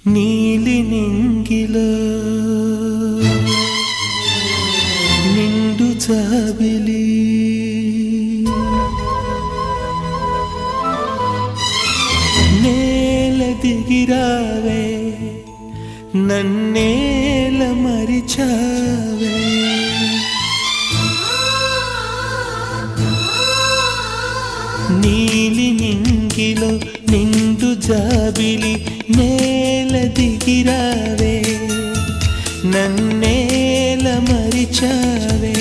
నీలి నింగిలో నిండు జాబిలి నేల దిగిరావే నన్నేల మరిచావే నీలి నింగిలో నిండు జాబిలి నేల దిగిరావే నన్నేల మరిచావే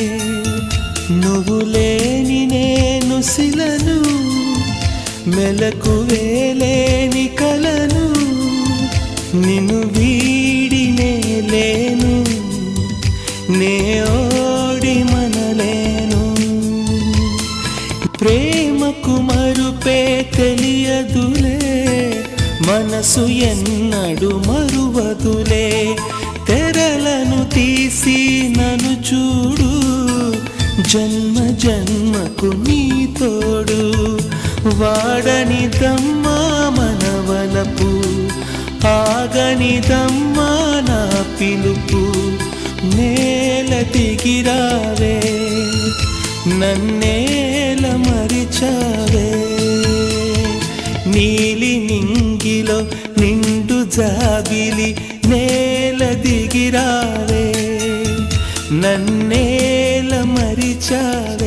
నువ్వు లేని నేను శిలను మెలకువే లేని కలను నిన్ను వీడినే లేను నే ఓడి మనలేను ప్రేమకు మరుపే తెలియదులే మనసు ఎన్నడు మరువదులే తెరలను తీసి నన్ను చూడు జన్మ జన్మకు నీ తోడు వాడనిదమ్మా మనవలపు ఆగనిదమ్మా నా పిలుపు నేల దిగిరావే నన్నేల మరిచావే నీలి నింగిలో నిండు జాబిలి నేల దిగిరావే నన్నేల మరిచావే